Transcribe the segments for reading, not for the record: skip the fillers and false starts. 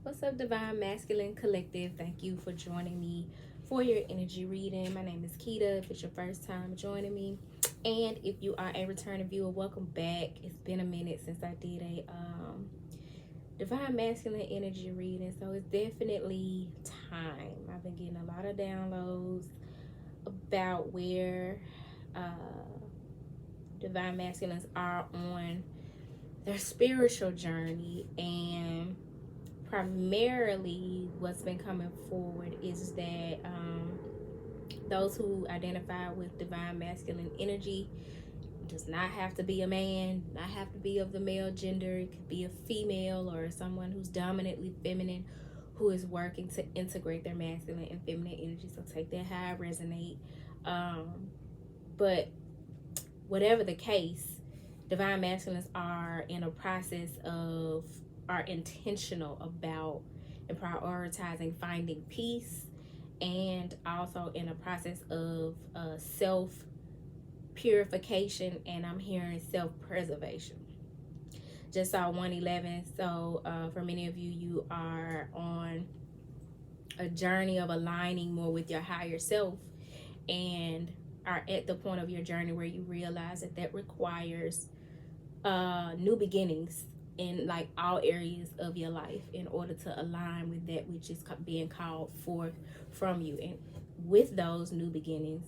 What's up, Divine Masculine Collective? Thank you for joining me for your energy reading. My name is Keita. If it's your first time joining me, and if you are a returning viewer, welcome back. It's been a minute since I did a Divine Masculine energy reading, so it's definitely time. I've been getting a lot of downloads about where Divine Masculines are on their spiritual journey, and primarily what's been coming forward is that those who identify with divine masculine energy does not have to be a man, not have to be of the male gender. It could be a female or someone who's dominantly feminine who is working to integrate their masculine and feminine energy. So take that how I resonate. But whatever the case, divine masculines are in a process of, are intentional about and prioritizing finding peace, and also in a process of self purification, and I'm hearing self preservation. Just saw 111. So for many of you, you are on a journey of aligning more with your higher self, and are at the point of your journey where you realize that that requires new beginnings in like all areas of your life in order to align with that which is being called forth from you. And with those new beginnings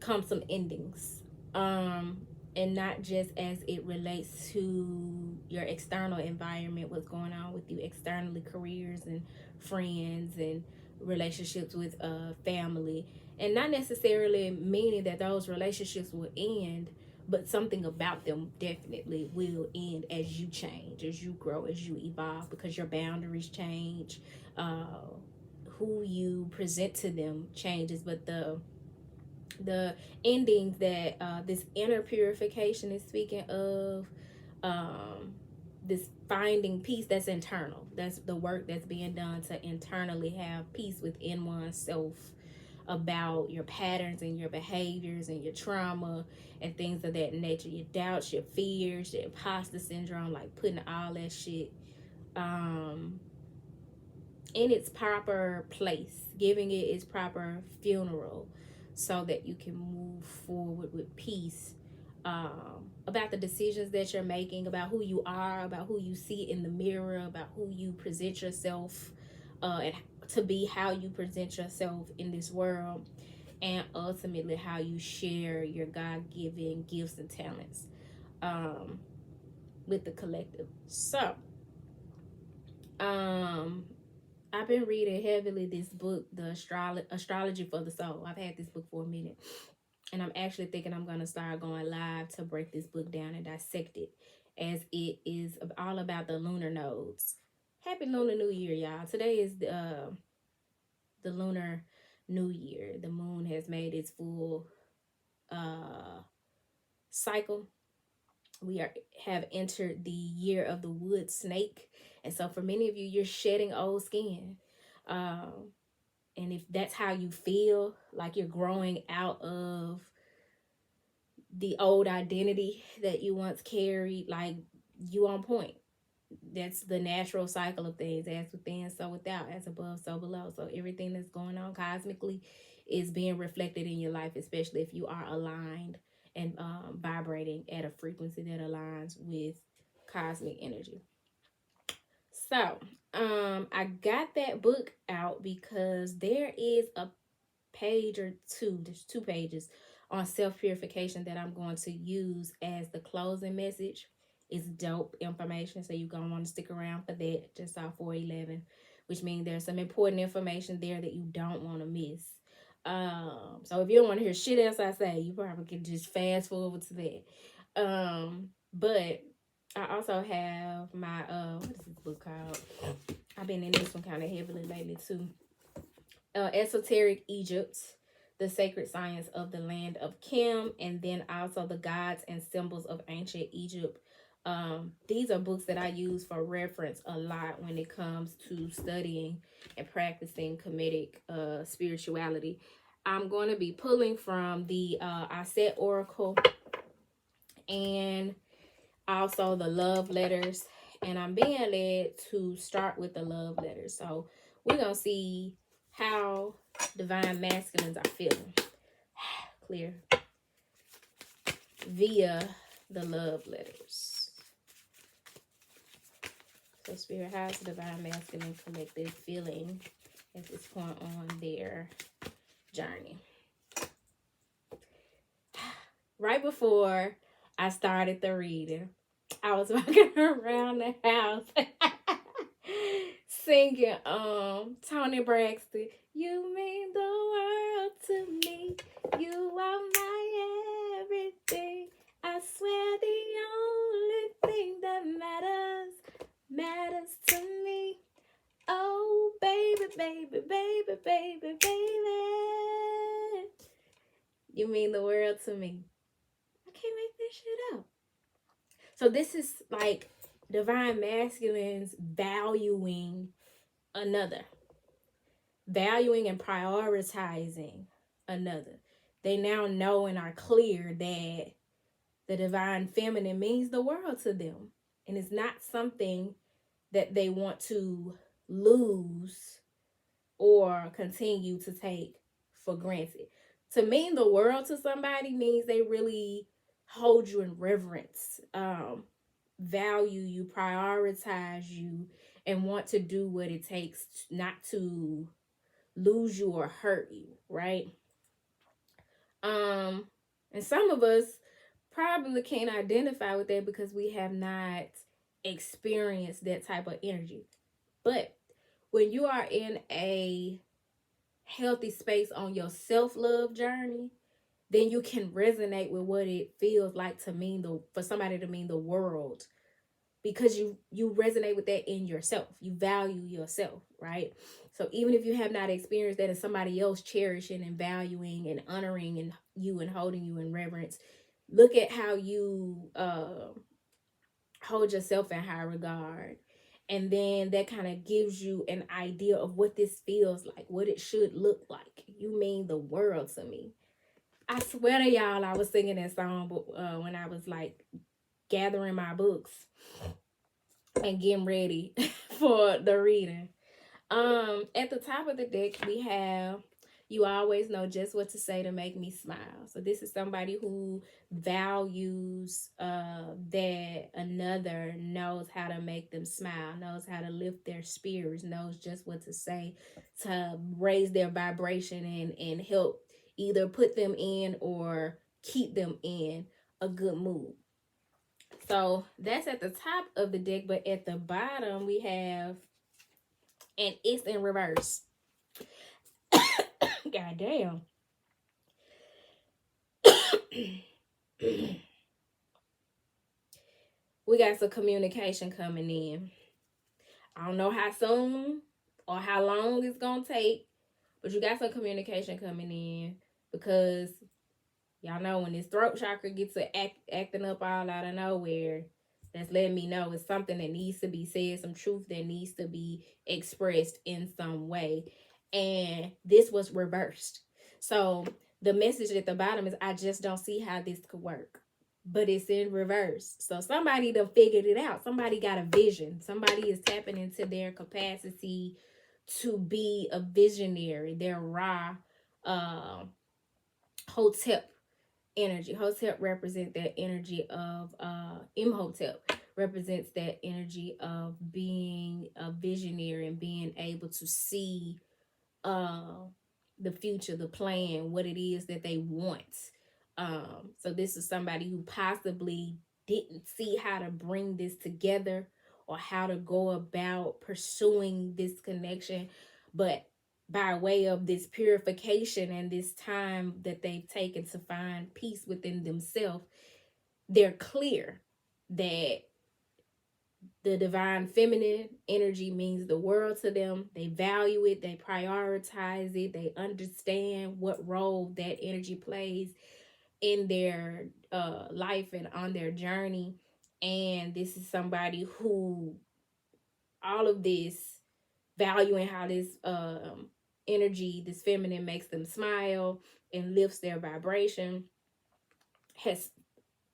come some endings, and not just as it relates to your external environment, what's going on with you externally, careers and friends and relationships with family, and not necessarily meaning that those relationships will end, but something about them definitely will end as you change, as you grow, as you evolve, because your boundaries change, who you present to them changes. But the endings that this inner purification is speaking of, this finding peace, that's internal. That's the work that's being done to internally have peace within oneself about your patterns and your behaviors and your trauma and things of that nature, your doubts, your fears, your imposter syndrome, like putting all that shit in its proper place, giving it its proper funeral, so that you can move forward with peace, about the decisions that you're making, about who you are, about who you see in the mirror, about who you present yourself and to be, how you present yourself in this world, and ultimately how you share your God-given gifts and talents with the collective. So I've been reading heavily this book, The Astrology for the Soul. I've had this book for a minute, and I'm actually thinking I'm going to start going live to break this book down and dissect it, as it is all about the lunar nodes. Happy Lunar New Year, y'all. Today is the Lunar New Year. The moon has made its full cycle. We have entered the year of the wood snake, and so for many of you, you're shedding old skin. And if that's how you feel, like you're growing out of the old identity that you once carried, like, you on point. That's the natural cycle of things, as within, so without, as above, so below. So everything that's going on cosmically is being reflected in your life, especially if you are aligned and vibrating at a frequency that aligns with cosmic energy. So I got that book out because there is a page or two, there's 2 pages on self-purification that I'm going to use as the closing message. It's dope information, so you're gonna want to stick around for that. Just saw 411, which means there's some important information there that you don't want to miss. So if you don't want to hear shit else I say, you probably can just fast forward to that. But I also have my what is this book called? I've been in this one kind of heavily lately too. Esoteric Egypt, the sacred science of the land of Kim, and then also the gods and symbols of ancient Egypt. These are books that I use for reference a lot when it comes to studying and practicing Kemetic spirituality. I'm going to be pulling from the Aset Oracle, and also the love letters And I'm being led to start with the love letters. So we're going to see how divine masculines are feeling. Clear. Via the love letters. So Spirit, how is the divine masculine collective feeling at this point on their journey? Right before I started the reading, I was walking around the house singing Tony Braxton. You mean the world to me. You are my everything. I swear the only thing that matters to me. Oh, baby, baby, baby, baby, baby. You mean the world to me. I can't make this shit up. So this is like divine masculines valuing another. Valuing and prioritizing another. They now know and are clear that the divine feminine means the world to them. And it's not something that they want to lose or continue to take for granted. To mean the world to somebody means they really hold you in reverence, value you, prioritize you, and want to do what it takes not to lose you or hurt you, right? And some of us probably can't identify with that because we have not experienced that type of energy. But when you are in a healthy space on your self-love journey, then you can resonate with what it feels like to mean for somebody to mean the world, because you resonate with that in yourself. You value yourself, right? So even if you have not experienced that and somebody else cherishing and valuing and honoring and you and holding you in reverence, look at how you hold yourself in high regard. And then that kind of gives you an idea of what this feels like, what it should look like. You mean the world to me. I swear to y'all, I was singing that song when I was like gathering my books and getting ready for the reading. At the top of the deck, we have, you always know just what to say to make me smile. So this is somebody who values that another knows how to make them smile, knows how to lift their spirits, knows just what to say to raise their vibration and help either put them in or keep them in a good mood. So that's at the top of the deck, but at the bottom we have, and it's in reverse. God damn. We got some communication coming in. I don't know how soon or how long it's going to take, but you got some communication coming in, because y'all know when this throat chakra gets to acting up all out of nowhere, that's letting me know it's something that needs to be said, some truth that needs to be expressed in some way. And this was reversed. So the message at the bottom is, I just don't see how this could work. But it's in reverse. So somebody done figured it out. Somebody got a vision. Somebody is tapping into their capacity to be a visionary. Their Ra Hotep energy. Hotep represents that energy of Imhotep represents that energy of being a visionary and being able to see the future, the plan, what it is that they want. So this is somebody who possibly didn't see how to bring this together or how to go about pursuing this connection, but by way of this purification and this time that they've taken to find peace within themselves, they're clear that the divine feminine energy means the world to them. They value it, they prioritize it, they understand what role that energy plays in their life and on their journey. And this is somebody who, all of this, valuing how this energy, this feminine, makes them smile and lifts their vibration, has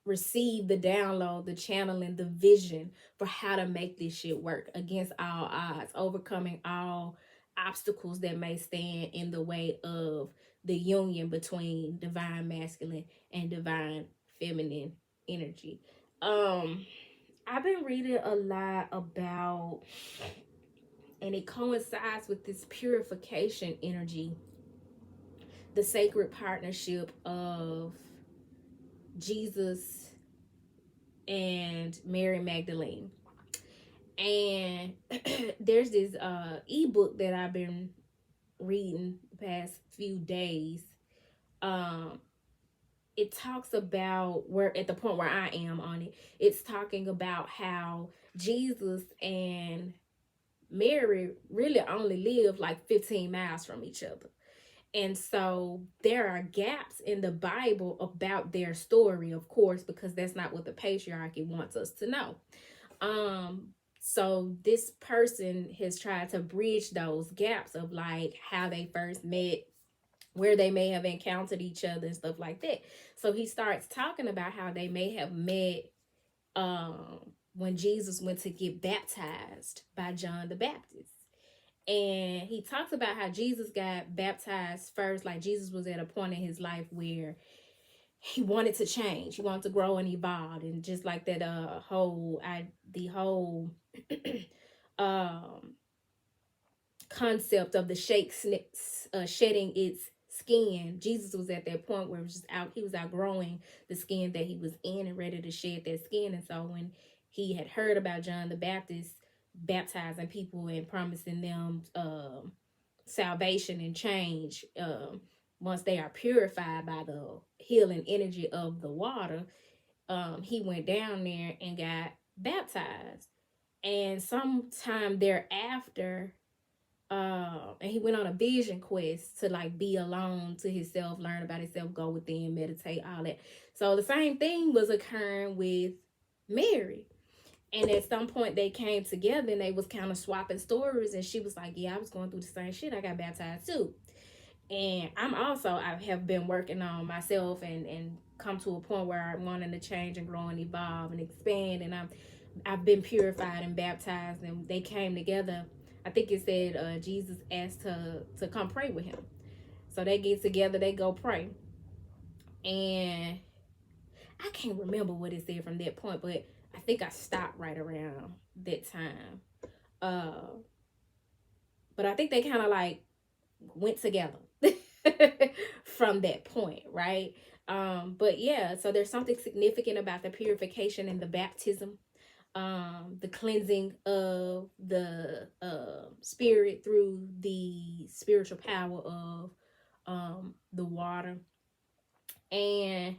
receive the download, the channeling, the vision for how to make this shit work against all odds, overcoming all obstacles that may stand in the way of the union between divine masculine and divine feminine energy. I've been reading a lot about, and it coincides with this purification energy, the sacred partnership of Jesus and Mary Magdalene. And there's this ebook that I've been reading the past few days. It talks about, where at the point where I am on it, it's talking about how Jesus and Mary really only live like 15 miles from each other. And so there are gaps in the Bible about their story, of course, because that's not what the patriarchy wants us to know. So this person has tried to bridge those gaps of like how they first met, where they may have encountered each other and stuff like that. So he starts talking about how they may have met when Jesus went to get baptized by John the Baptist. And he talks about how Jesus got baptized first. Like, Jesus was at a point in his life where he wanted to change. He wanted to grow and evolve. And just like that the whole concept of the shedding its skin, Jesus was at that point where it was just he was outgrowing the skin that he was in and ready to shed that skin. And so when he had heard about John the Baptist baptizing people and promising them salvation and change once they are purified by the healing energy of the water, he went down there and got baptized. And sometime thereafter, and he went on a vision quest to like be alone to himself, learn about himself, go within, meditate, all that. So the same thing was occurring with Mary. And at some point they came together and they was kind of swapping stories. And she was like, yeah, I was going through the same shit. I got baptized too. And I have been working on myself and come to a point where I'm wanting to change and grow and evolve and expand. And I've been purified and baptized, and they came together. I think it said Jesus asked to come pray with him. So they get together, they go pray. And I can't remember what it said from that point, but I think I stopped right around that time. But I think they kind of like went together from that point, right? But yeah, so there's something significant about the purification and the baptism, the cleansing of the spirit through the spiritual power of the water. And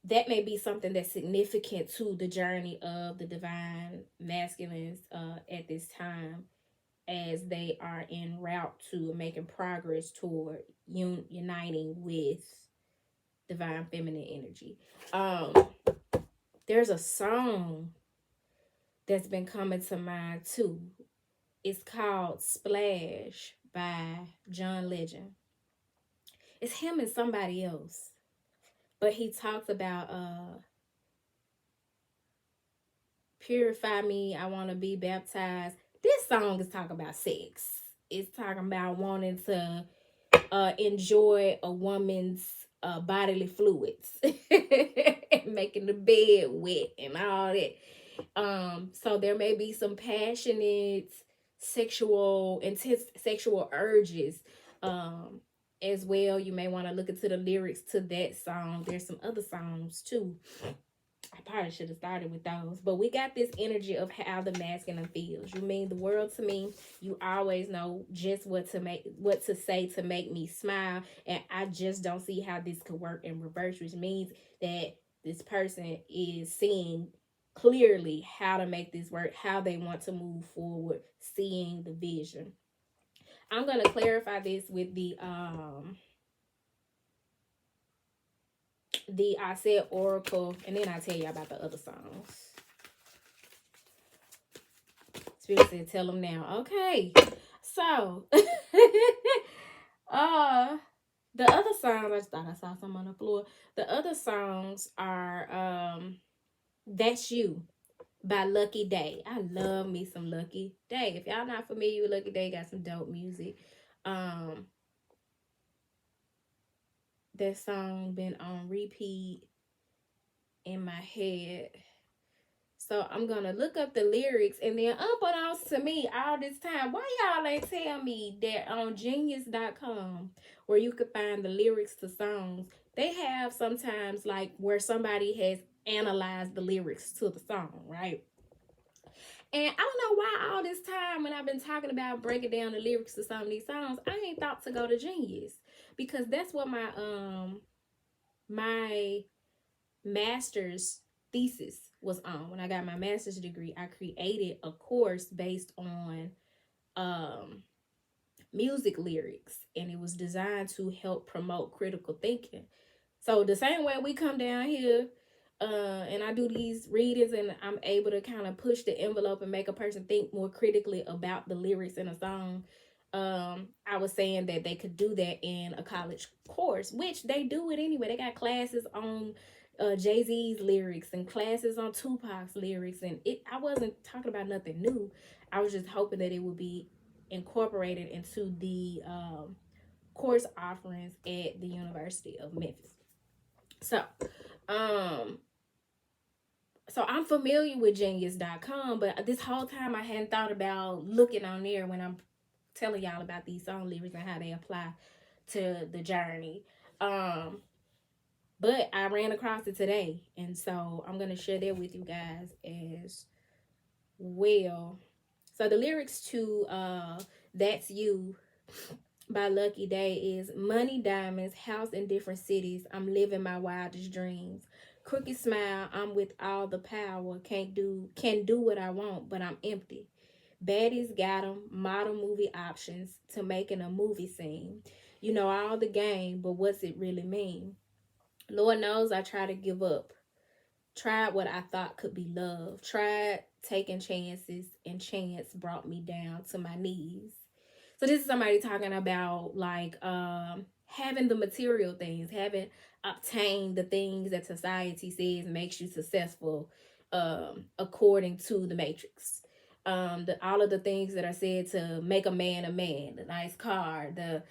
that may be something that's significant to the journey of the divine masculines at this time, as they are en route to making progress toward uniting with divine feminine energy. There's a song that's been coming to mind too. It's called Splash by John Legend. It's him and somebody else. But he talks about purify me, I want to be baptized. This song is talking about sex. It's talking about wanting to enjoy a woman's bodily fluids and making the bed wet and all that. So there may be some passionate intense sexual urges as well. You may want to look into the lyrics to that song. There's some other songs too. I probably should have started with those. But we got this energy of how the masculine feels. You mean the world to me. You always know just what to say to make me smile. And I just don't see how this could work in reverse, which means that this person is seeing clearly how to make this work, how they want to move forward, seeing the vision. I'm going to clarify this with the I said oracle, and then I'll tell you about the other songs. Spirit said, tell them now. Okay. So, The other songs, I just thought I saw some on the floor. The other songs are That's You by Lucky Day. I love me some Lucky Day. If y'all not familiar with Lucky Day, got some dope music. Um that song been on repeat in my head. So I'm gonna look up the lyrics, and then unbeknownst to me all this time, why y'all ain't tell me that on genius.com, where you could find the lyrics to songs, they have sometimes like where somebody has analyzed the lyrics to the song, right? And I don't know why all this time when I've been talking about breaking down the lyrics to some of these songs, I ain't thought to go to Genius, because that's what my master's thesis was on. When I got my master's degree, I created a course based on um music lyrics, and it was designed to help promote critical thinking. So the same way we come down here and I do these readings, and I'm able to kind of push the envelope and make a person think more critically about the lyrics in a song. I was saying that they could do that in a college course, which they do it anyway. They got classes on Jay-Z's lyrics and classes on Tupac's lyrics, and I wasn't talking about nothing new. I was just hoping that it would be incorporated into the course offerings at the University of Memphis. So, um, so I'm familiar with genius.com, but this whole time I hadn't thought about looking on there when I'm telling y'all about these song lyrics and how they apply to the journey. But I ran across it today, and so I'm gonna share that with you guys as well. So the lyrics to That's You by Lucky Day is: money, diamonds, house in different cities. I'm living my wildest dreams. Crooked smile, I'm with all the power. Can do what I want, but I'm empty. Baddies got 'em, model movie options to making a movie scene. You know all the game, but what's it really mean? Lord knows I try to give up. Tried what I thought could be love. Tried taking chances, and chance brought me down to my knees. So this is somebody talking about like having the material things, having obtained the things that society says makes you successful according to the matrix. All of the things that are said to make a man, the nice car, the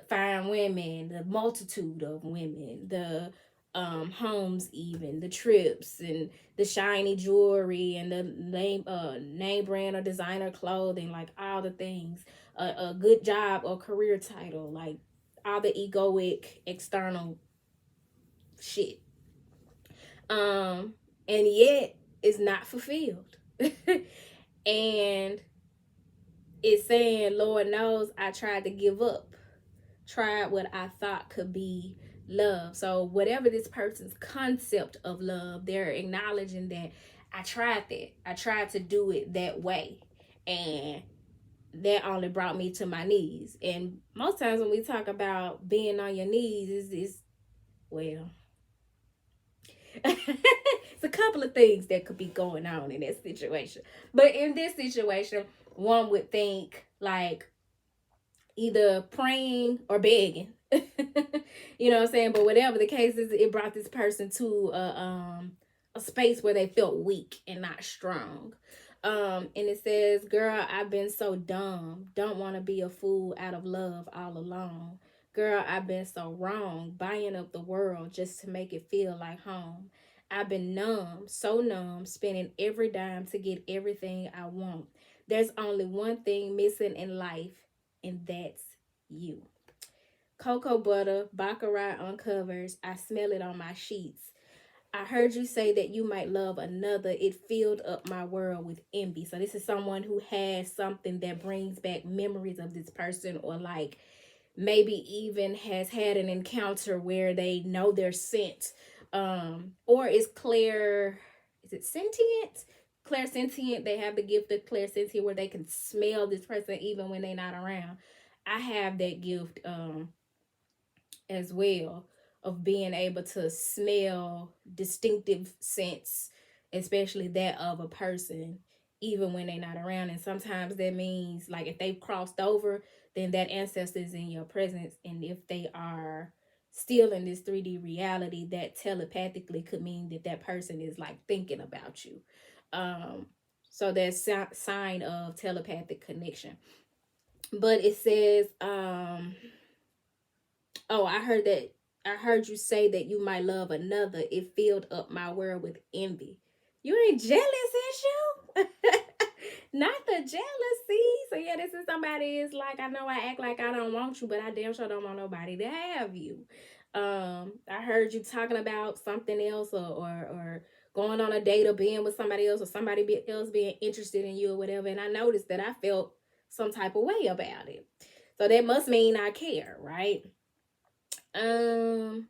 fine women, the multitude of women, the homes, even the trips and the shiny jewelry and the name brand or designer clothing, like all the things, a good job or career title, like all the egoic external shit. And yet it's not fulfilled. And it's saying, Lord knows I tried to give up, tried what I thought could be love. So whatever this person's concept of love, they're acknowledging that I tried that. I tried to do it that way, and that only brought me to my knees. And most times when we talk about being on your knees, is well, it's a couple of things that could be going on in that situation. But in this situation, one would think like either praying or begging. You know what I'm saying? But whatever the case is, it brought this person to a space where they felt weak and not strong. And it says, girl, I've been so dumb. Don't want to be a fool out of love all alone. Girl, I've been so wrong, buying up the world just to make it feel like home. I've been numb, so numb, spending every dime to get everything I want. There's only one thing missing in life, and that's you. Cocoa butter, baccarat uncovers. I smell it on my sheets. I heard you say that you might love another. It filled up my world with envy. So this is someone who has something that brings back memories of this person, or like maybe even has had an encounter where they know they're sent. Or is Claire, is it sentient? Clairsentient. They have the gift of clairsentient where they can smell this person even when they're not around. I have that gift as well, of being able to smell distinctive scents, especially that of a person, even when they're not around. And sometimes that means, like, if they've crossed over, then that ancestor is in your presence. And if they are still in this 3D reality, that telepathically could mean that that person is like thinking about you. Um, so that's a sign of telepathic connection. But it says, oh, I heard you say that you might love another. It filled up my world with envy. You ain't jealous, is you? Not the jealousy. So yeah, this is somebody is like, I know I act like I don't want you, but I damn sure don't want nobody to have you. I heard you talking about something else, or going on a date, or being with somebody else, or somebody else being interested in you or whatever. And I noticed that I felt some type of way about it. So that must mean I care, right? And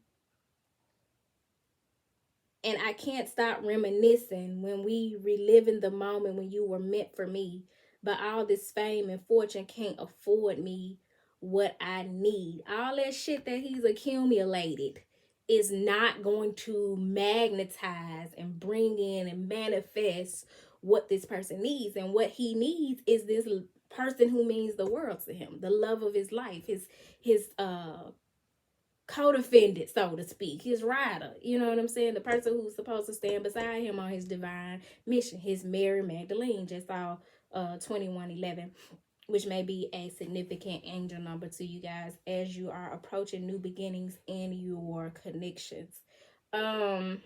I can't stop reminiscing when we reliving the moment when you were meant for me. But all this fame and fortune can't afford me what I need. All that shit that he's accumulated is not going to magnetize and bring in and manifest what this person needs. And what he needs is this person who means the world to him, the love of his life, his co-defendant, so to speak, his rider, you know what I'm saying, the person who's supposed to stand beside him on his divine mission, his Mary Magdalene. Just saw 2111, which may be a significant angel number to you guys as you are approaching new beginnings in your connections. I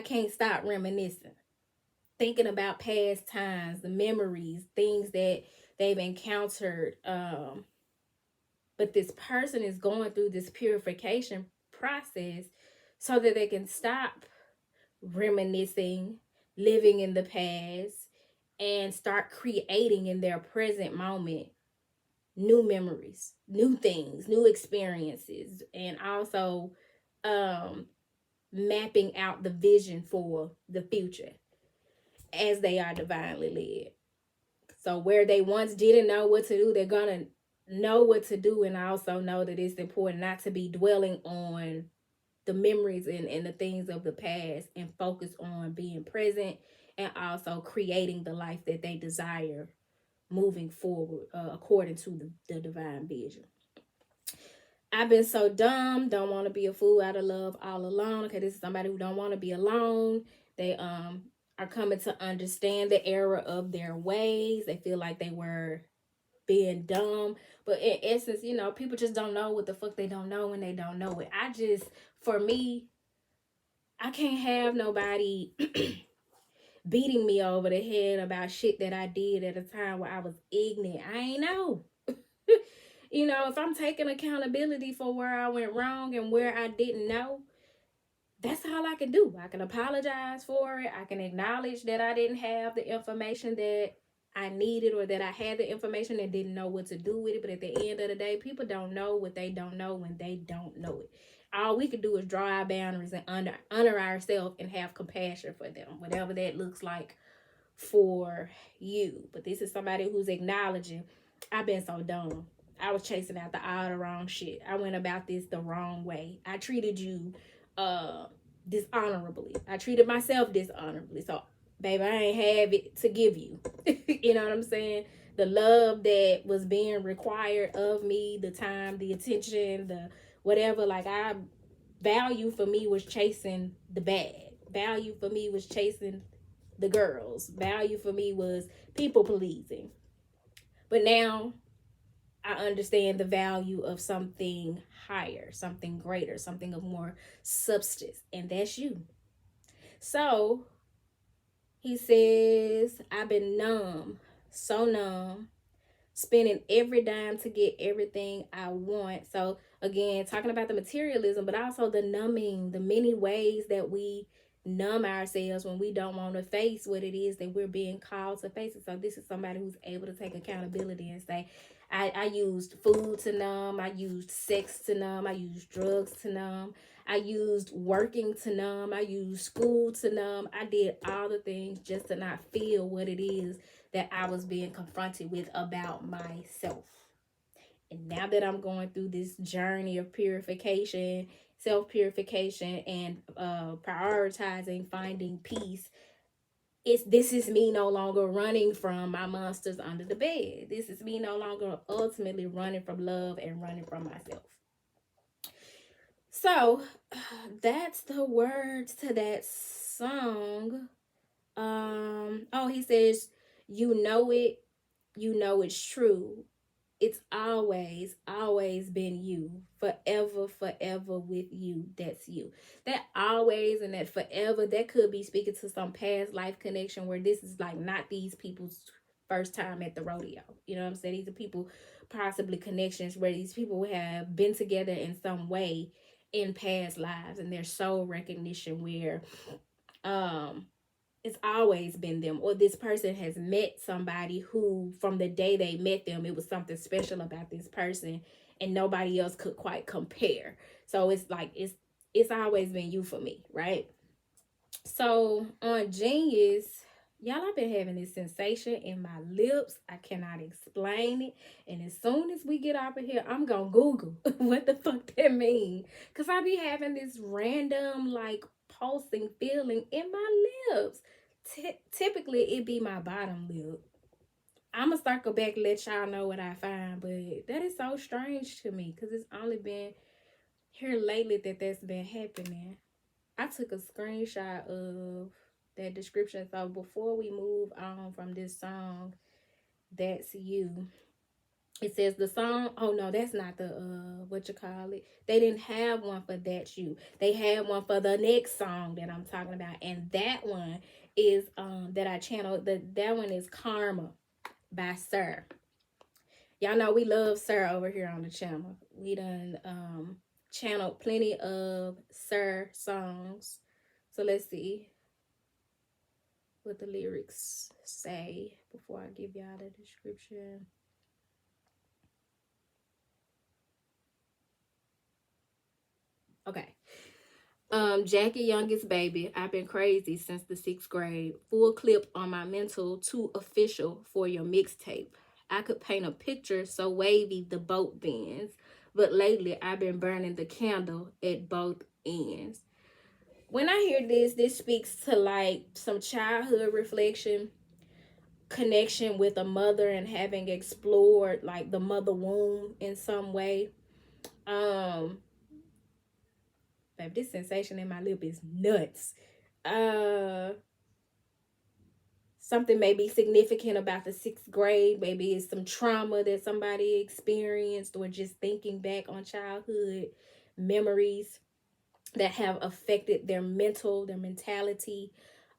can't stop reminiscing, thinking about past times, the memories, things that they've encountered. But this person is going through this purification process so that they can stop reminiscing, living in the past, and start creating in their present moment new memories, new things, new experiences, and also mapping out the vision for the future as they are divinely led. So where they once didn't know what to do, they're gonna know what to do, and also know that it's important not to be dwelling on the memories and the things of the past, and focus on being present and also creating the life that they desire moving forward according to the divine vision. I've been so dumb, don't want to be a fool out of love all alone. Okay, this is somebody who don't want to be alone. They are coming to understand the error of their ways. They feel like they were being dumb, but in essence, you know, people just don't know what the fuck they don't know when they don't know it. For me, I can't have nobody beating me over the head about shit that I did at a time where I was ignorant. I ain't know. You know, if I'm taking accountability for where I went wrong and where I didn't know, that's all I can do. I can apologize for it. I can acknowledge that I didn't have the information that I needed, or that I had the information and didn't know what to do with it. But at the end of the day, people don't know what they don't know when they don't know it. All we can do is draw our boundaries and honor ourselves and have compassion for them, whatever that looks like for you. But this is somebody who's acknowledging, I've been so dumb. I was chasing after all the wrong shit. I went about this the wrong way. I treated you dishonorably. I treated myself dishonorably. So, baby, I ain't have it to give you. You know what I'm saying? The love that was being required of me, the time, the attention, the whatever, like, value for me was chasing the bag. Value for me was chasing the girls. Value for me was people pleasing. But now I understand the value of something higher, something greater, something of more substance, and that's you. So he says, I've been numb, so numb, spending every dime to get everything I want. So again, talking about the materialism, but also the numbing, the many ways that we numb ourselves when we don't want to face what it is that we're being called to face. So this is somebody who's able to take accountability and say, I used food to numb, I used sex to numb, I used drugs to numb, I used working to numb, I used school to numb. I did all the things just to not feel what it is that I was being confronted with about myself. And now that I'm going through this journey of purification self-purification and prioritizing finding peace. This is me no longer running from my monsters under the bed. This is me no longer ultimately running from love and running from myself. So that's the words to that song. Oh, he says, you know it, you know it's true. It's always been you. Forever with you. That's you. That always and that forever, that could be speaking to some past life connection where this is like not these people's first time at the rodeo. You know what I'm saying? These are people, possibly connections where these people have been together in some way in past lives, and their soul recognition where it's always been them, or this person has met somebody who from the day they met them it was something special about this person and nobody else could quite compare. So it's like it's always been you for me, right? So on Genius, y'all, I've been having this sensation in my lips. I cannot explain it. And as soon as we get off of here, I'm gonna Google what the fuck that mean. Cause I be having this random like pulsing feeling in my lips. Typically it be my bottom lip. I'ma circle back, let y'all know what I find, but that is so strange to me because it's only been here lately that's been happening. I took a screenshot of that description. So before we move on from this song, That's You. It says the song, oh no, that's not the what you call it. They didn't have one for That's You. They had one for the next song that I'm talking about. And that one is that I channeled. That one is Karma by Sir. Y'all know we love Sir over here on the channel. We done channeled plenty of Sir songs. So let's see what the lyrics say before I give y'all the description. Okay. Jackie Youngest Baby, I've been crazy since the 6th grade. Full clip on my mental, too official for your mixtape. I could paint a picture so wavy the boat bends, but lately I've been burning the candle at both ends. When I hear this speaks to like some childhood reflection, connection with a mother and having explored like the mother womb in some way. Babe, this sensation in my lip is nuts. Something may be significant about the 6th grade. Maybe it's some trauma that somebody experienced, or just thinking back on childhood memories that have affected their mentality.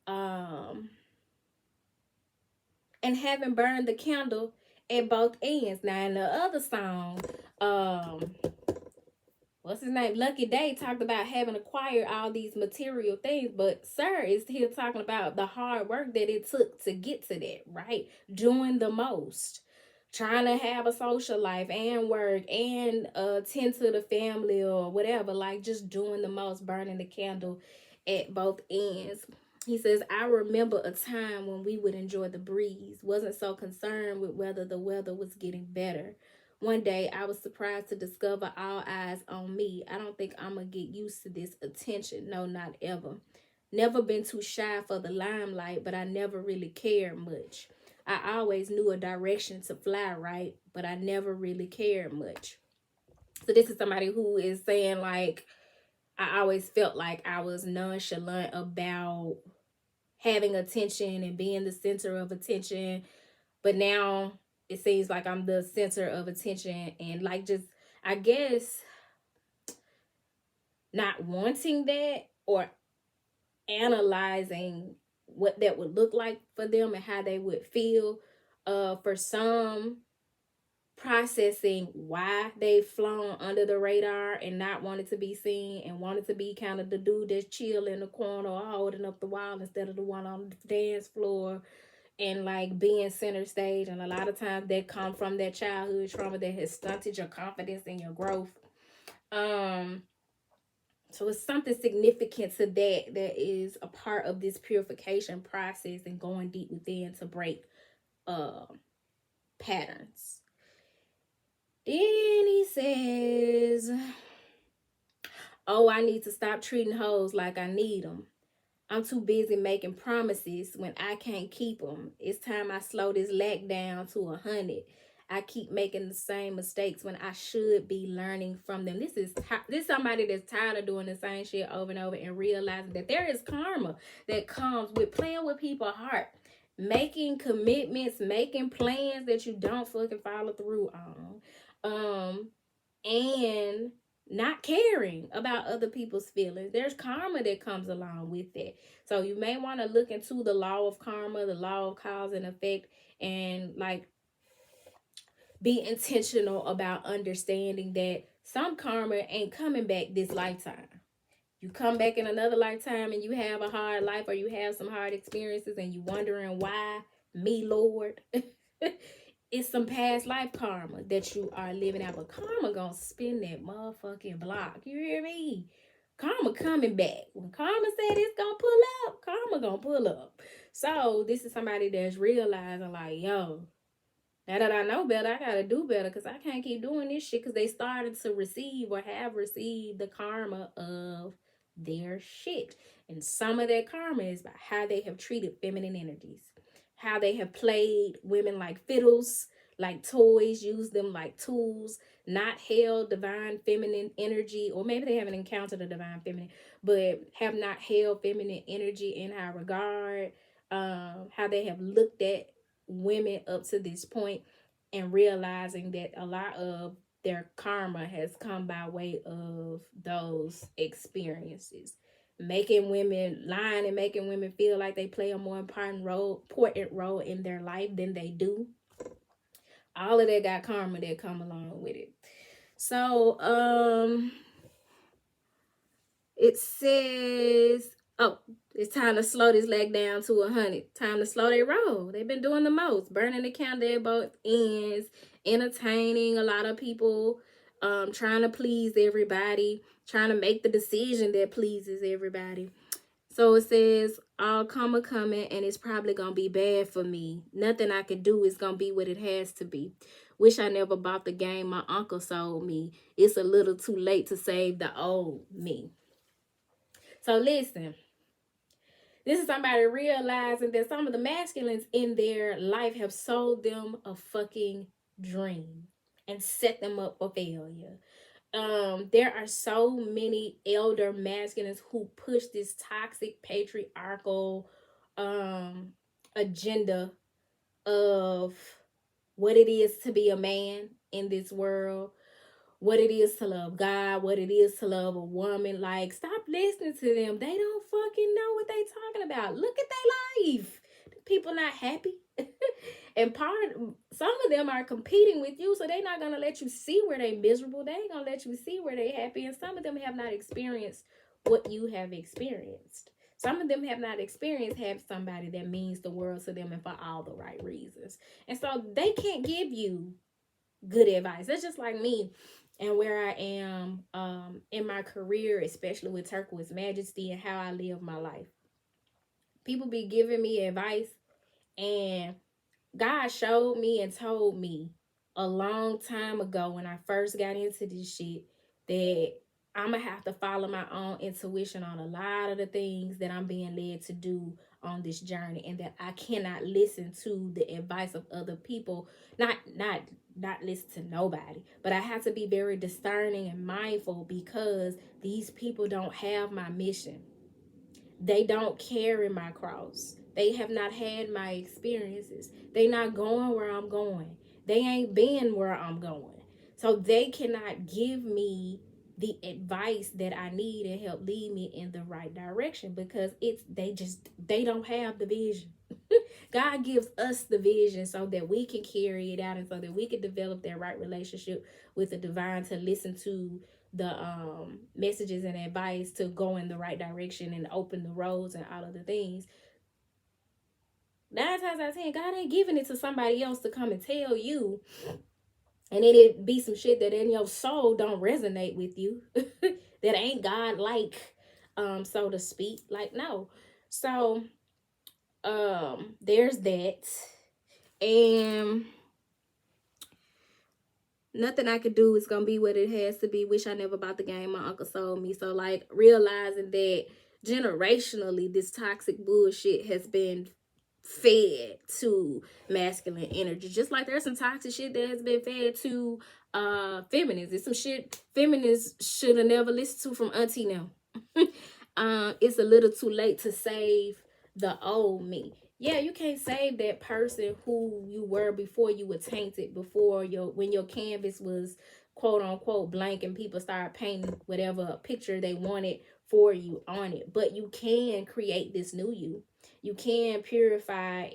And having burned the candle at both ends. Now in the other song, what's his name? Lucky Day talked about having acquired all these material things, but Sir is here talking about the hard work that it took to get to that, right? Doing the most, trying to have a social life and work and tend to the family or whatever, like just doing the most, burning the candle at both ends. He says, I remember a time when we would enjoy the breeze, wasn't so concerned with whether the weather was getting better. One day, I was surprised to discover all eyes on me. I don't think I'm going to get used to this attention. No, not ever. Never been too shy for the limelight, but I never really cared much. I always knew a direction to fly, right? But I never really cared much. So this is somebody who is saying, like, I always felt like I was nonchalant about having attention and being the center of attention. But now it seems like I'm the center of attention, and like just, I guess, not wanting that or analyzing what that would look like for them and how they would feel. For some, processing why they've flown under the radar and not wanted to be seen and wanted to be kind of the dude that's chill in the corner or holding up the wall instead of the one on the dance floor, and like being center stage. And a lot of times that come from that childhood trauma that has stunted your confidence and your growth. So it's something significant to that is a part of this purification process and going deep within to break patterns. Then he says, Oh, I need to stop treating hoes like I need them. I'm too busy making promises when I can't keep them. It's time I slow this lack down to 100. I keep making the same mistakes when I should be learning from them. This is somebody that's tired of doing the same shit over and over and realizing that there is karma that comes with playing with people's heart, making commitments, making plans that you don't fucking follow through on. And not caring about other people's feelings. There's karma that comes along with that. So you may want to look into the law of karma, the law of cause and effect, and like be intentional about understanding that some karma ain't coming back this lifetime. You come back in another lifetime and you have a hard life, or you have some hard experiences and you wondering why me, Lord. It's some past life karma that you are living out. But karma gonna spin that motherfucking block. You hear me? Karma coming back. When karma said it's gonna pull up, karma gonna pull up. So this is somebody that's realizing like, yo, now that I know better, I gotta do better, because I can't keep doing this shit, because they started to receive or have received the karma of their shit. And some of that karma is by how they have treated feminine energies, how they have played women like fiddles, like toys, used them like tools, not held divine feminine energy, or maybe they haven't encountered a divine feminine, but have not held feminine energy in high regard. How they have looked at women up to this point, and realizing that a lot of their karma has come by way of those experiences, making women lying and making women feel like they play a more important role in their life than they do. All of that got karma that come along with it. So it says, oh, it's time to slow this leg down to 100. Time to slow their roll. They've been doing the most, burning the candle at both ends, entertaining a lot of people, trying to please everybody, trying to make the decision that pleases everybody. So it says, all karma coming, and it's probably going to be bad for me. Nothing I can do is going to be what it has to be. Wish I never bought the game my uncle sold me. It's a little too late to save the old me. So listen, this is somebody realizing that some of the masculines in their life have sold them a fucking dream and set them up for failure. There are so many elder masculines who push this toxic patriarchal agenda of what it is to be a man in this world, what it is to love God, what it is to love a woman. Like, stop listening to them. They don't fucking know what they talking about. Look at their life. People not happy. And some of them are competing with you, so they're not gonna let you see where they miserable. They ain't gonna let you see where they happy. And some of them have not experienced what you have experienced. Some of them have not experienced have somebody that means the world to them and for all the right reasons. And so they can't give you good advice. That's just like me and where I am in my career, especially with Turquoise Majesty and how I live my life. People be giving me advice, and God showed me and told me a long time ago when I first got into this shit that I'm going to have to follow my own intuition on a lot of the things that I'm being led to do on this journey, and that I cannot listen to the advice of other people, not listen to nobody, but I have to be very discerning and mindful, because these people don't have my mission. They don't carry my cross. They have not had my experiences. They not going where I'm going. They ain't been where I'm going. So they cannot give me the advice that I need and help lead me in the right direction, because they don't have the vision. God gives us the vision so that we can carry it out, and so that we can develop that right relationship with the divine, to listen to the messages and advice to go in the right direction and open the roads and all of the things. 9 times out of 10, God ain't giving it to somebody else to come and tell you, and then it be some shit that in your soul don't resonate with you, that ain't God like, so to speak. Like, no. So there's that. And nothing I could do is gonna be what it has to be. Wish I never bought the game my uncle sold me. So like realizing that generationally this toxic bullshit has been fed to masculine energy, just like there's some toxic shit that has been fed to feminists. It's some shit feminists should have never listened to from auntie now. It's a little too late to save the old me. Yeah, you can't save that person who you were before you were tainted, before when your canvas was quote unquote blank and people started painting whatever picture they wanted for you on it. But you can create this new you. You can purify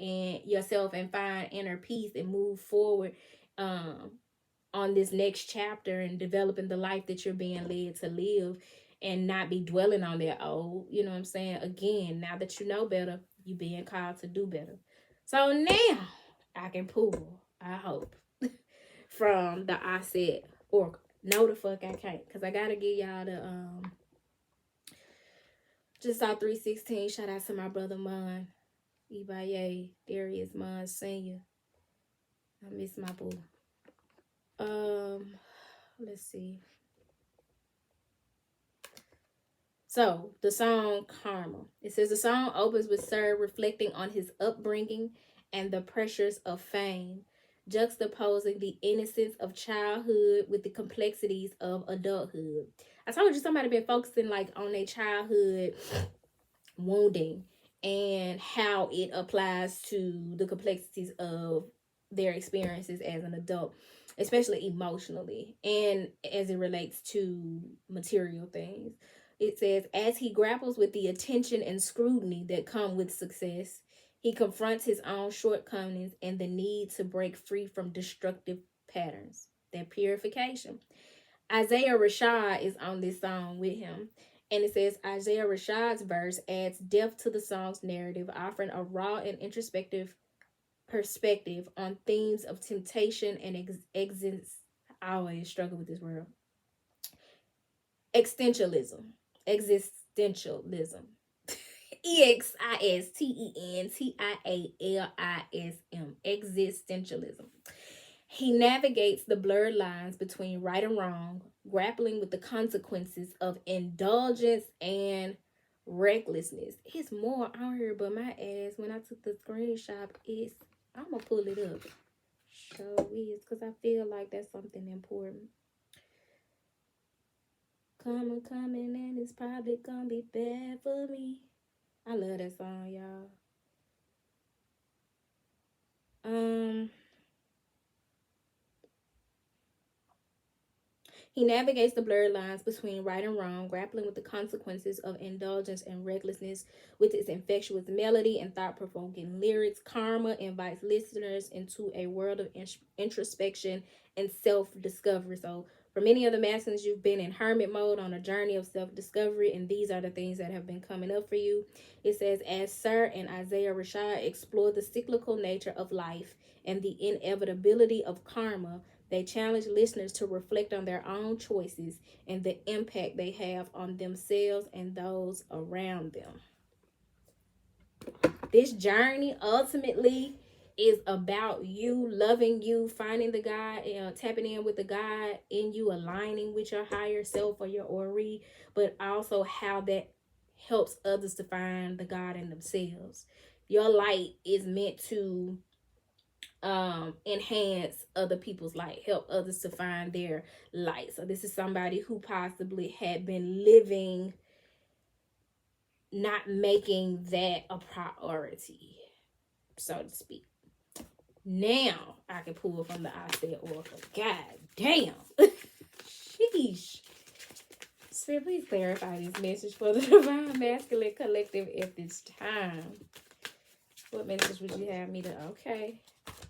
yourself and find inner peace and move forward on this next chapter and developing the life that you're being led to live, and not be dwelling on that old, you know what I'm saying? Again, now that you know better, you being called to do better. So now I can pull, I hope, from the I said oracle. No, the fuck I can't, because I gotta give y'all the just saw 316. Shout out to my brother Mon Ibaye, Darius Mon Senior. I miss my boo. Let's see. So the song Karma. It says the song opens with Sir reflecting on his upbringing and the pressures of fame, juxtaposing the innocence of childhood with the complexities of adulthood. I told you somebody been focusing like on their childhood wounding and how it applies to the complexities of their experiences as an adult, especially emotionally and as it relates to material things. It says, as he grapples with the attention and scrutiny that come with success, he confronts his own shortcomings and the need to break free from destructive patterns. That purification. Isaiah Rashad is on this song with him. And it says, Isaiah Rashad's verse adds depth to the song's narrative, offering a raw and introspective perspective on themes of temptation and I always struggle with this word. Existentialism. Existentialism. Existentialism. He navigates the blurred lines between right and wrong, grappling with the consequences of indulgence and recklessness. It's more on here, but my ass, when I took the screenshot, I'm going to pull it up. Show is, because I feel like that's something important. Coming, and it's probably gonna be bad for me. I love that song, y'all. He navigates the blurred lines between right and wrong, grappling with the consequences of indulgence and recklessness. With its infectious melody and thought-provoking lyrics, Karma invites listeners into a world of introspection and self-discovery. So for many of the masculines, you've been in hermit mode on a journey of self-discovery, and these are the things that have been coming up for you. It says, as Sir and Isaiah Rashad explore the cyclical nature of life and the inevitability of karma, they challenge listeners to reflect on their own choices and the impact they have on themselves and those around them. This journey ultimately is about you loving you, finding the God, tapping in with the God in you, aligning with your higher self or your Ori, but also how that helps others to find the God in themselves. Your light is meant to enhance other people's light, help others to find their light. So this is somebody who possibly had been living, not making that a priority, so to speak. Now I can pull from the I said oracle. God damn. Sheesh. Spirit, please clarify this message for the Divine Masculine Collective at this time. What message would you have me to, okay,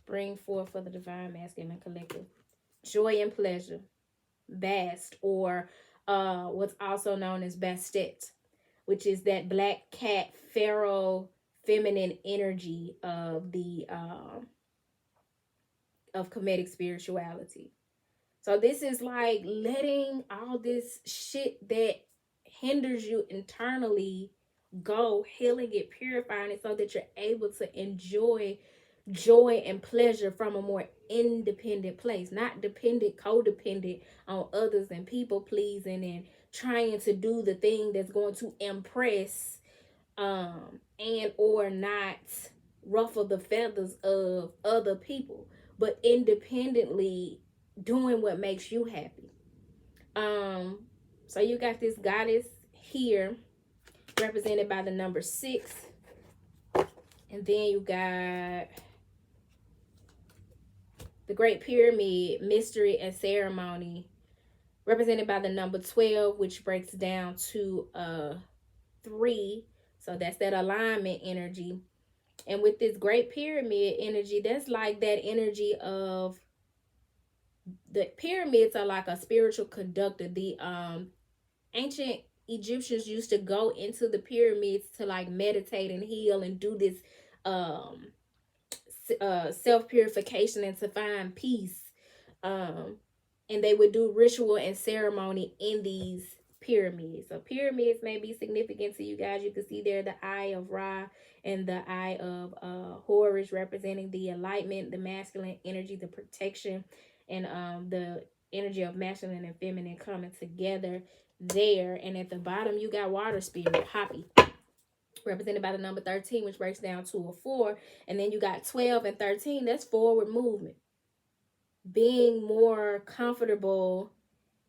bring forth for the Divine Masculine Collective? Joy and pleasure. Bast, or what's also known as Bastet, which is that black cat pharaoh feminine energy of the of comedic spirituality. So this is like letting all this shit that hinders you internally go, healing it, purifying it, so that you're able to enjoy joy and pleasure from a more independent place, not dependent, codependent on others and people pleasing and trying to do the thing that's going to impress and or not ruffle the feathers of other people, but independently doing what makes you happy. So you got this goddess here represented by the number 6, and then you got the Great Pyramid, mystery and ceremony, represented by the number 12, which breaks down to 3. So that's that alignment energy. And with this Great Pyramid energy, that's like that energy of the pyramids are like a spiritual conductor. The ancient Egyptians used to go into the pyramids to like meditate and heal and do this self-purification and to find peace. And they would do ritual and ceremony in these pyramids. So pyramids may be significant to you guys. You can see there the eye of Ra and the eye of Horus, representing the enlightenment, the masculine energy, the protection, and the energy of masculine and feminine coming together there. And at the bottom you got water spirit, Hapi, represented by the number 13, which breaks down to a 4. And then you got 12 and 13, that's forward movement, being more comfortable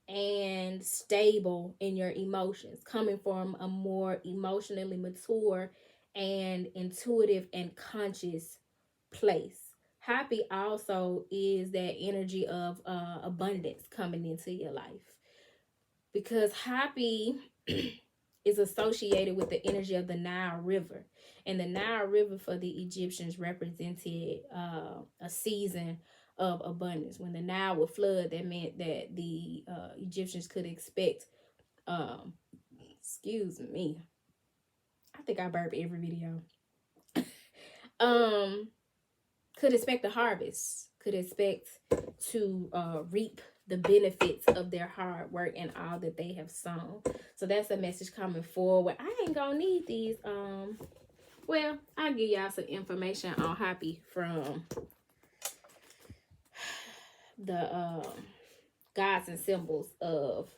and stable in your emotions, coming from a more emotionally mature and intuitive and conscious place. Happy also is that energy of abundance coming into your life, because happy is associated with the energy of the Nile River. And the Nile River for the Egyptians represented a season of abundance. When the Nile would flood, that meant that the Egyptians could expect, excuse me, I think I burp every video. Could expect a harvest, could expect to reap the benefits of their hard work and all that they have sown. So that's a message coming forward. I ain't gonna need these. Well, I'll give y'all some information on Happy from the gods and symbols of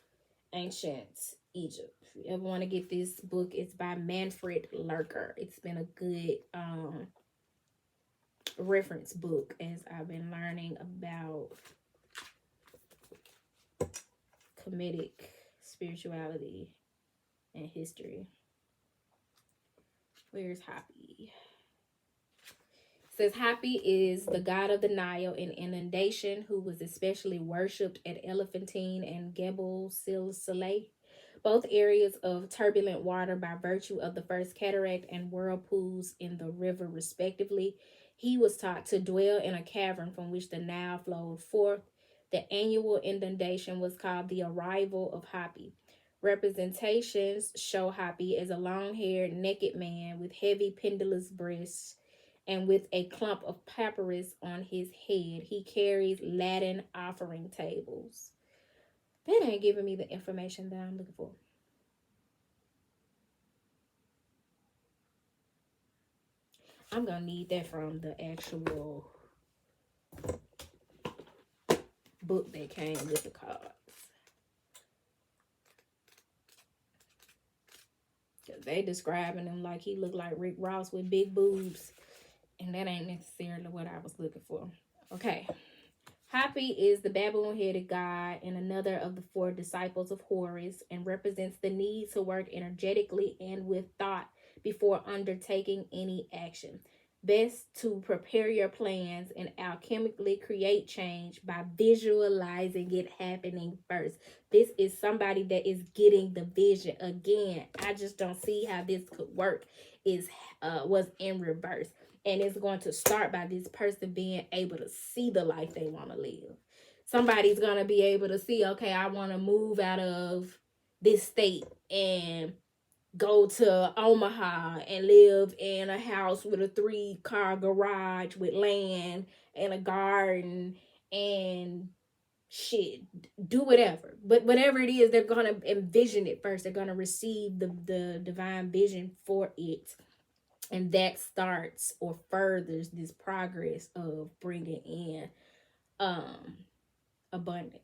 ancient Egypt. If you ever want to get this book, it's by Manfred Lurker. It's been a good reference book as I've been learning about Kemetic spirituality and history. Where's Happy? It says Happy is the god of the Nile and inundation, who was especially worshipped at Elephantine and Gebel Silsileh, both areas of turbulent water by virtue of the first cataract and whirlpools in the river respectively. He was taught to dwell in a cavern from which the Nile flowed forth. The annual inundation was called the arrival of Hapi. Representations show Hapi as a long-haired, naked man with heavy pendulous breasts and with a clump of papyrus on his head. He carries Latin offering tables. That ain't giving me the information that I'm looking for. I'm going to need that from the actual book that came with the cards. Because they describing him like he looked like Rick Ross with big boobs. And that ain't necessarily what I was looking for. Okay. Hapi is the baboon-headed god and another of the 4 disciples of Horus, and represents the need to work energetically and with thought before undertaking any action. Best to prepare your plans and alchemically create change by visualizing it happening first. This is somebody that is getting the vision. Again, I just don't see how this could work. Was in reverse. And it's going to start by this person being able to see the life they want to live. Somebody's going to be able to see, okay, I want to move out of this state and go to Omaha and live in a house with a 3-car garage with land and a garden and shit, do whatever. But whatever it is, they're going to envision it first. They're going to receive the divine vision for it. And that starts or furthers this progress of bringing in um abundance.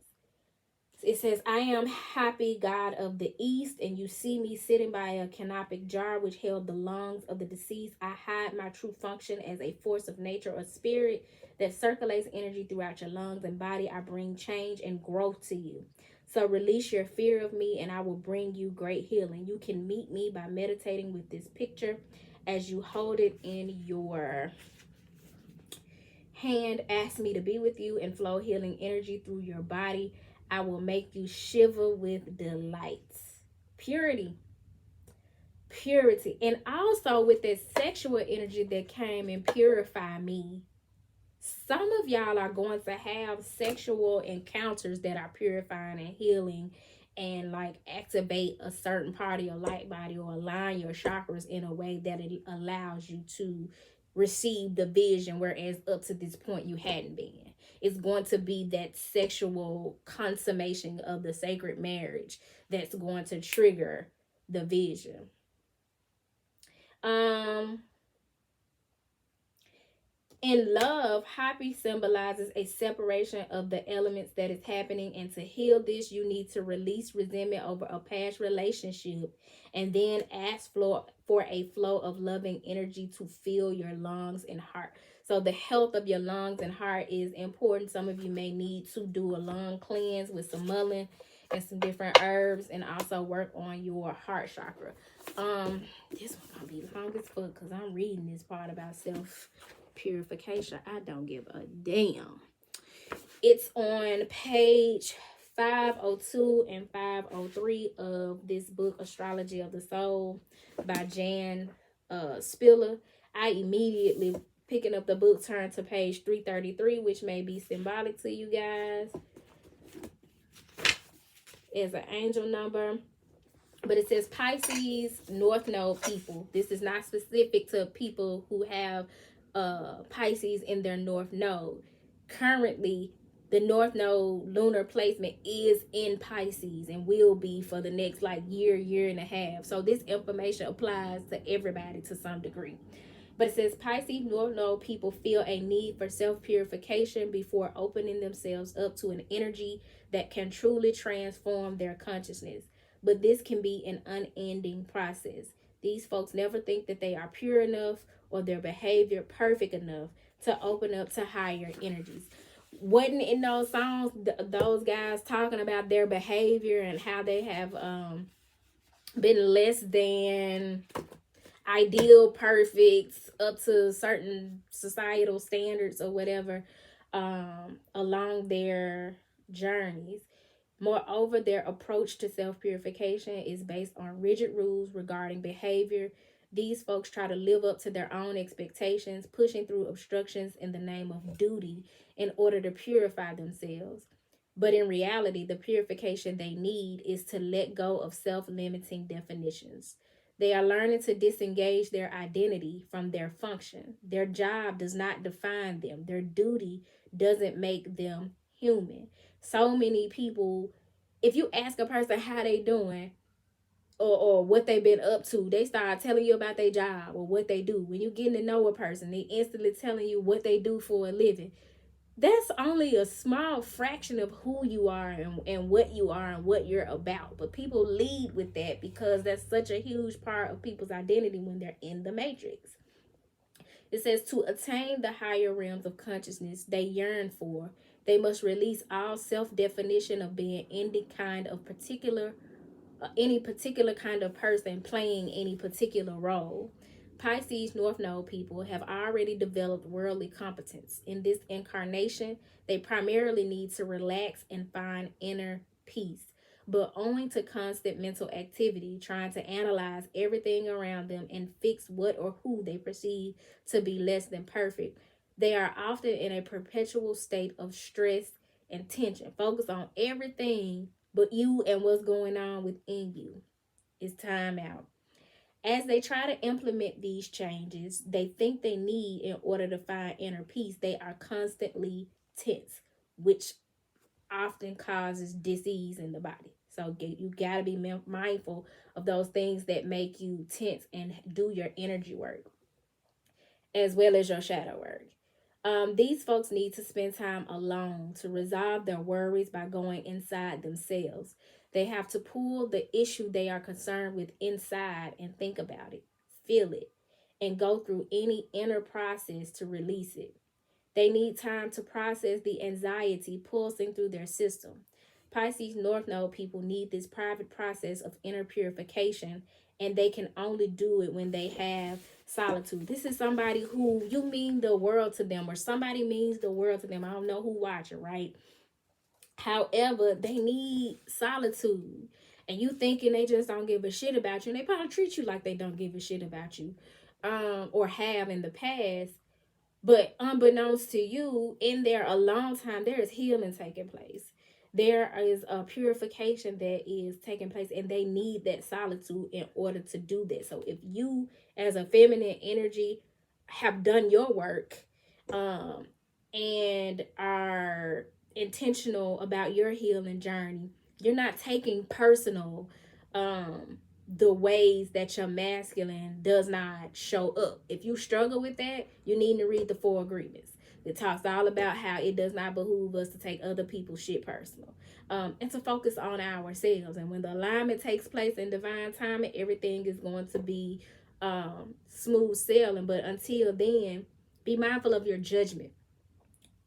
It says, I am happy, God of the East, and you see me sitting by a canopic jar which held the lungs of the deceased. I hide my true function as a force of nature or spirit that circulates energy throughout your lungs and body. I bring change and growth to you. So release your fear of me, and I will bring you great healing. You can meet me by meditating with this picture as you hold it in your hand. Ask me to be with you and flow healing energy through your body. I will make you shiver with delight. Purity. Purity. And also with that sexual energy that came and purify me. Some of y'all are going to have sexual encounters that are purifying and healing and like activate a certain part of your light body or align your chakras in a way that it allows you to receive the vision, whereas up to this point you hadn't been. It's going to be that sexual consummation of the sacred marriage that's going to trigger the vision. In love, happy symbolizes a separation of the elements that is happening. And to heal this, you need to release resentment over a past relationship and then ask for a flow of loving energy to fill your lungs and heart. So the health of your lungs and heart is important. Some of you may need to do a lung cleanse with some mullein and some different herbs, and also work on your heart chakra. This one gonna be long as fuck because I'm reading this part about purification. I don't give a damn. It's on page 502 and 503 of this book, Astrology of the Soul by Jan Spiller. I immediately, picking up the book, turned to page 333, which may be symbolic to you guys as an angel number. But it says Pisces North Node people. This is not specific to people who have Pisces in their North Node. Currently, the North Node lunar placement is in Pisces and will be for the next like year and a half. So this information applies to everybody to some degree. But it says Pisces North Node people feel a need for self-purification before opening themselves up to an energy that can truly transform their consciousness. But this can be an unending process. These folks never think that they are pure enough or their behavior perfect enough to open up to higher energies. Wasn't in those songs those guys talking about their behavior and how they have been less than ideal, perfect, up to certain societal standards or whatever along their journeys? Moreover, their approach to self-purification is based on rigid rules regarding behavior. These folks try to live up to their own expectations, pushing through obstructions in the name of duty in order to purify themselves. But in reality, the purification they need is to let go of self-limiting definitions. They are learning to disengage their identity from their function. Their job does not define them. Their duty doesn't make them human. So many people, if you ask a person how they doing or what they've been up to, they start telling you about their job or what they do. When you getting to know a person, they instantly telling you what they do for a living. That's only a small fraction of who you are and what you are and what you're about. But people lead with that because that's such a huge part of people's identity when they're in the matrix. It says to attain the higher realms of consciousness they yearn for, they must release all self-definition of being any particular kind of person playing any particular role. Pisces North Node people have already developed worldly competence. In this incarnation, they primarily need to relax and find inner peace. But owing to constant mental activity, trying to analyze everything around them and fix what or who they perceive to be less than perfect, they are often in a perpetual state of stress and tension. Focus on everything but you and what's going on within you. It's time out. As they try to implement these changes they think they need in order to find inner peace, they are constantly tense, which often causes disease in the body. So you got to be mindful of those things that make you tense and do your energy work as well as your shadow work. These folks need to spend time alone to resolve their worries by going inside themselves. They have to pull the issue they are concerned with inside and think about it, feel it, and go through any inner process to release it. They need time to process the anxiety pulsing through their system. Pisces North Node people need this private process of inner purification, and they can only do it when they have solitude. This is somebody who you mean the world to them, or somebody means the world to them. I don't know who watching, right? However, they need solitude. And you thinking they just don't give a shit about you, and they probably treat you like they don't give a shit about you, or have in the past. But unbeknownst to you, in there a long time, there is healing taking place. There is a purification that is taking place, and they need that solitude in order to do that. So if you, as a feminine energy, have done your work, and are intentional about your healing journey, you're not taking personal the ways that your masculine does not show up. If you struggle with that, you need to read the 4 agreements. It talks all about how it does not behoove us to take other people's shit personal, and to focus on ourselves. And when the alignment takes place in divine timing, everything is going to be smooth sailing. But until then, be mindful of your judgment.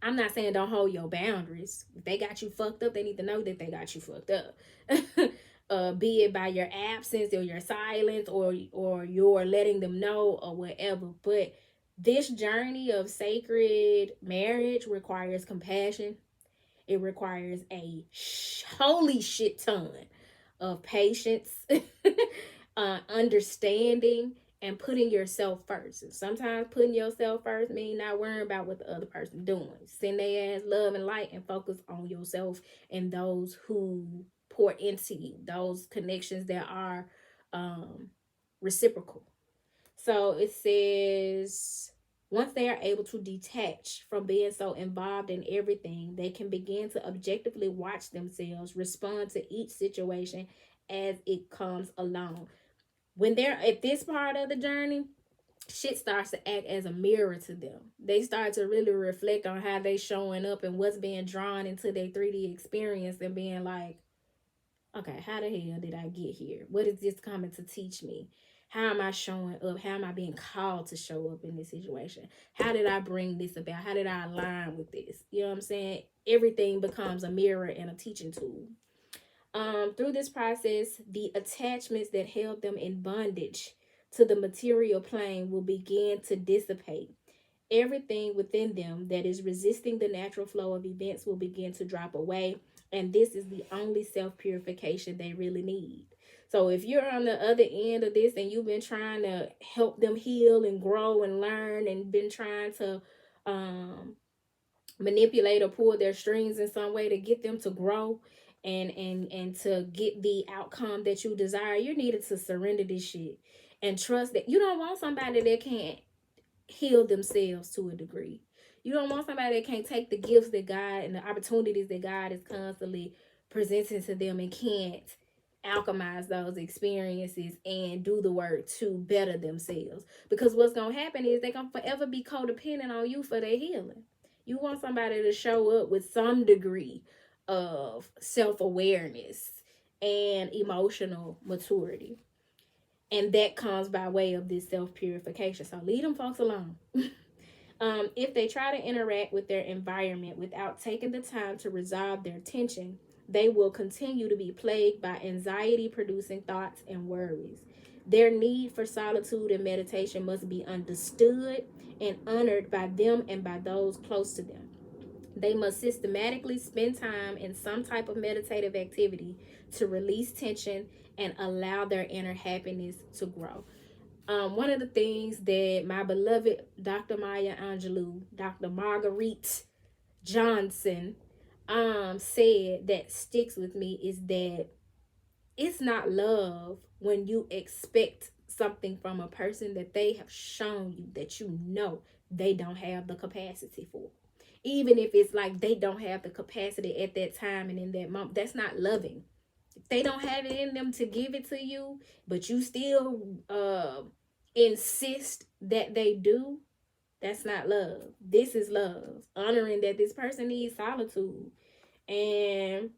I'm not saying don't hold your boundaries. If they got you fucked up, they need to know that they got you fucked up. Be it by your absence or your silence, or your letting them know, or whatever. But this journey of sacred marriage requires compassion. It requires a holy shit ton of patience, understanding, and putting yourself first. And sometimes putting yourself first means not worrying about what the other person doing. Send their ass love and light and focus on yourself and those who pour into you, those connections that are reciprocal. So it says, once they are able to detach from being so involved in everything, they can begin to objectively watch themselves respond to each situation as it comes along. When they're at this part of the journey, shit starts to act as a mirror to them. They start to really reflect on how they showing up and what's being drawn into their 3D experience, and being like, okay, how the hell did I get here? What is this coming to teach me? How am I showing up? How am I being called to show up in this situation? How did I bring this about? How did I align with this? You know what I'm saying? Everything becomes a mirror and a teaching tool. Through this process, the attachments that held them in bondage to the material plane will begin to dissipate. Everything within them that is resisting the natural flow of events will begin to drop away. And this is the only self-purification they really need. So if you're on the other end of this and you've been trying to help them heal and grow and learn, and been trying to manipulate or pull their strings in some way to get them to grow and to get the outcome that you desire, you needed to surrender this shit and trust that you don't want somebody that can't heal themselves to a degree. You don't want somebody that can't take the gifts that God and the opportunities that God is constantly presenting to them and can't alchemize those experiences and do the work to better themselves. Because what's going to happen is they're going to forever be codependent on you for their healing. You want somebody to show up with some degree of self-awareness and emotional maturity. And that comes by way of this self-purification. So leave them folks alone. If they try to interact with their environment without taking the time to resolve their tension, they will continue to be plagued by anxiety-producing thoughts and worries. Their need for solitude and meditation must be understood and honored by them and by those close to them. They must systematically spend time in some type of meditative activity to release tension and allow their inner happiness to grow. One of the things that my beloved Dr. Maya Angelou, Dr. Marguerite Johnson, said that sticks with me is that it's not love when you expect something from a person that they have shown you that you know they don't have the capacity for. Even if it's like they don't have the capacity at that time and in that moment, that's not loving. If they don't have it in them to give it to you, but you still insist that they do, That's not love. This is love. Honoring that this person needs solitude. And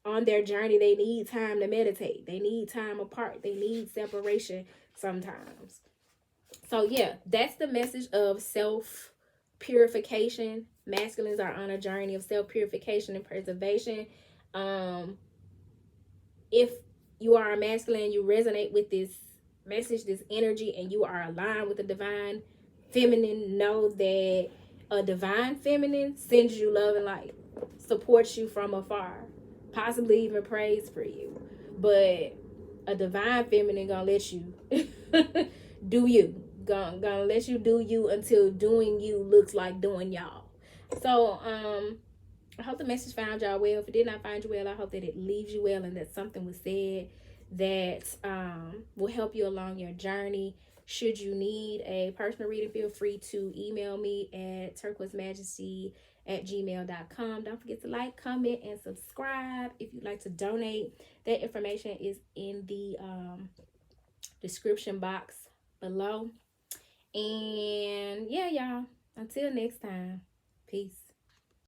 on their journey, they need time to meditate. They need time apart. They need separation sometimes. So yeah, that's the message of self purification. Masculines are on a journey of self purification and preservation. If you are a masculine, you resonate with this message, this energy, and you are aligned with the divine feminine, know that a divine feminine sends you love and light, supports you from afar, possibly even prays for you. But a divine feminine gonna let you do you. Gonna let you do you until doing you looks like doing y'all. So I hope the message found y'all well. If it did not find you well, I hope that it leaves you well and that something was said that will help you along your journey. Should you need a personal reading, feel free to email me at turquoisemajesty@gmail.com. Don't forget to like, comment, and subscribe. If you'd like to donate, that information is in the description box below. And yeah, y'all, until next time, peace.